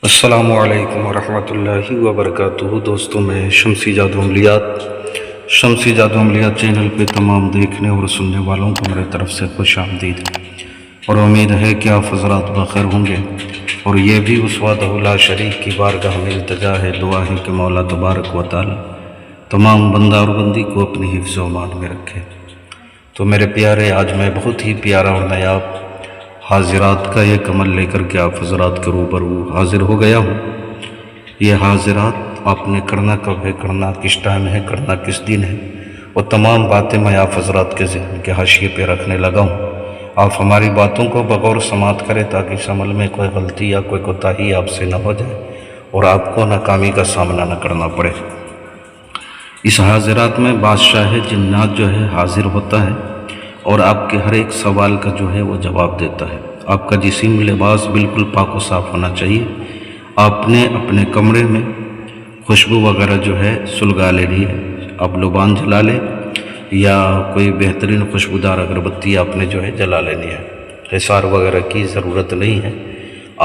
السلام علیکم ورحمۃ اللہ وبرکاتہ۔ دوستوں، میں شمسی جادو عملیات چینل پہ تمام دیکھنے اور سننے والوں کو میرے طرف سے خوش آمدید، اور امید ہے کہ آپ حضرات بخیر ہوں گے، اور یہ بھی اس وحدہ لا شریک کی بارگاہ میں التجا ہے، دعا ہے کہ مولا تبارک و تعالی تمام بندہ اور بندی کو اپنی حفظ و امان میں رکھے۔ تو میرے پیارے، آج میں بہت ہی پیارا اور نایاب حاضرات کا ایک عمل لے کر کے آپ حضرات کے روبرو حاضر ہو گیا ہوں۔ یہ حاضرات آپ نے کرنا کب ہے، کرنا کس ٹائم ہے، کرنا کس دن ہے، وہ تمام باتیں میں آپ حضرات کے ذہن کے حاشیے پہ رکھنے لگا ہوں۔ آپ ہماری باتوں کو بغور سماعت کریں تاکہ اس عمل میں کوئی غلطی یا کوئی کوتاہی آپ سے نہ ہو جائے اور آپ کو ناکامی کا سامنا نہ کرنا پڑے۔ اس حاضرات میں بادشاہ جنات جو ہے حاضر ہوتا ہے اور آپ کے ہر ایک سوال کا جو ہے وہ جواب دیتا ہے۔ آپ کا جسم لباس بالکل پاک و صاف ہونا چاہیے۔ آپ نے اپنے کمرے میں خوشبو وغیرہ جو ہے سلگا لینی ہے، آپ لبان جلا لیں یا کوئی بہترین خوشبودار اگربتی آپ نے جو ہے جلا لینی ہے۔ حصار وغیرہ کی ضرورت نہیں ہے۔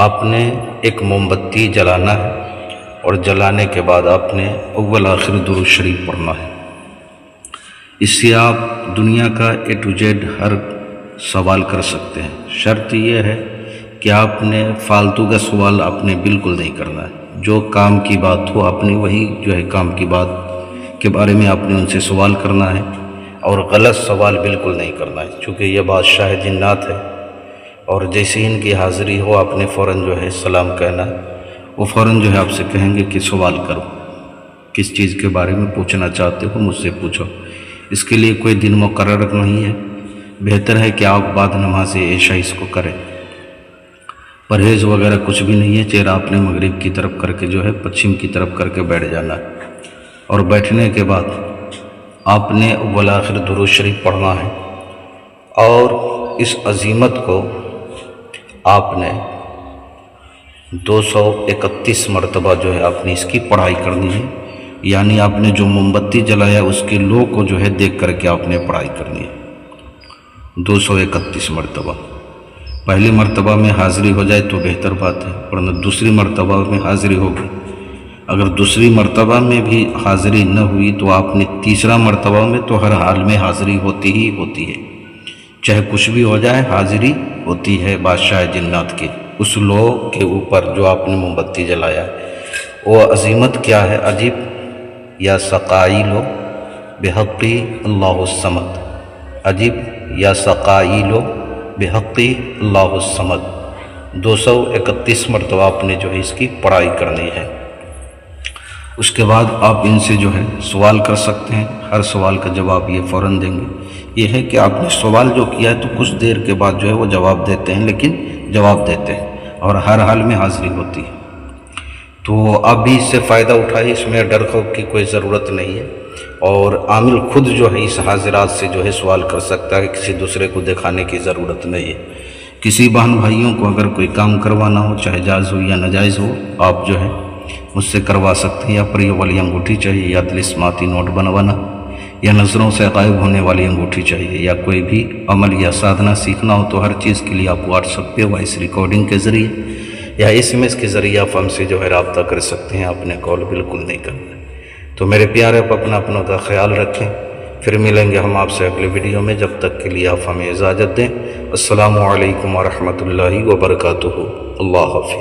آپ نے ایک موم بتی جلانا ہے اور جلانے کے بعد آپ نے اول آخر درود شریف پڑھنا ہے۔ اس سے آپ دنیا کا اے ٹو زیڈ ہر سوال کر سکتے ہیں۔ شرط یہ ہے کہ آپ نے فالتو کا سوال آپ نے بالکل نہیں کرنا ہے۔ جو کام کی بات ہو آپ نے وہی جو ہے کام کی بات کے بارے میں آپ نے ان سے سوال کرنا ہے، اور غلط سوال بالکل نہیں کرنا ہے، چونکہ یہ بادشاہ جنات ہے، اور جیسے ان کی حاضری ہو آپ نے فوراً جو ہے سلام کہنا ہے۔ وہ فوراً جو ہے آپ سے کہیں گے کہ سوال کرو، کس چیز کے بارے میں پوچھنا چاہتے ہو مجھ سے پوچھو۔ اس کے لیے کوئی دن مقرر نہیں ہے، بہتر ہے کہ آپ بعد نماز عشاء اس کو کریں۔ پرہیز وغیرہ کچھ بھی نہیں ہے، چہرہ آپ نے مغرب کی طرف کر کے جو ہے پچھم کی طرف کر کے بیٹھ جانا ہے، اور بیٹھنے کے بعد آپ نے اول آخر درود شریف پڑھنا ہے، اور اس عظیمت کو آپ نے 231 مرتبہ جو ہے آپ نے اس کی پڑھائی کرنی ہے، یعنی آپ نے جو موم بتی جلایا اس کے لو کو جو ہے دیکھ کر کے آپ نے پڑھائی کرنی ہے 231 مرتبہ۔ پہلی مرتبہ میں حاضری ہو جائے تو بہتر بات ہے، ورنہ دوسری مرتبہ میں حاضری ہوگی۔ اگر دوسری مرتبہ میں بھی حاضری نہ ہوئی تو آپ نے تیسرا مرتبہ میں تو ہر حال میں حاضری ہوتی ہی ہوتی ہے، چاہے کچھ بھی ہو جائے حاضری ہوتی ہے بادشاہ جنات کی۔ اس لو کے اوپر جو آپ نے موم بتی جلایا ہے وہ عظیمت کیا ہے، عجیب یا سقائیلو بحقی اللہ الصمد، عجیب یا سقائیلو بحقی اللہ الصمد، 231 مرتبہ آپ نے جو ہے اس کی پڑھائی کرنی ہے۔ اس کے بعد آپ ان سے جو ہے سوال کر سکتے ہیں، ہر سوال کا جواب یہ فوراً دیں گے۔ یہ ہے کہ آپ نے سوال جو کیا ہے تو کچھ دیر کے بعد جو ہے وہ جواب دیتے ہیں، لیکن جواب دیتے ہیں اور ہر حال میں حاضری ہوتی ہے۔ تو آپ بھی اس سے فائدہ اٹھائیں، اس میں ڈر خوف کی کوئی ضرورت نہیں ہے، اور عامل خود جو ہے اس حاضرات سے جو ہے سوال کر سکتا ہے، کسی دوسرے کو دکھانے کی ضرورت نہیں ہے۔ کسی بہن بھائیوں کو اگر کوئی کام کروانا ہو، چاہے جائز ہو یا ناجائز ہو، آپ جو ہے مجھ سے کروا سکتے ہیں۔ یا پری والی انگوٹھی چاہیے، یا طلسماتی نوٹ بنوانا، یا نظروں سے غائب ہونے والی انگوٹھی چاہیے، یا کوئی بھی عمل یا سادھنا سیکھنا ہو، تو ہر چیز کے لیے آپ واٹس ایپ پہ وائس ریکارڈنگ کے ذریعے یا SMS کے ذریعے آپ ہم سے جو ہے رابطہ کر سکتے ہیں۔ آپ نے کال بالکل نہیں کرنا۔ تو میرے پیارے، آپ اپنا کا خیال رکھیں، پھر ملیں گے ہم آپ سے اگلے ویڈیو میں۔ جب تک کے لیے آپ ہمیں اجازت دیں۔ السلام علیکم ورحمۃ اللہ وبرکاتہ۔ اللہ حافظ۔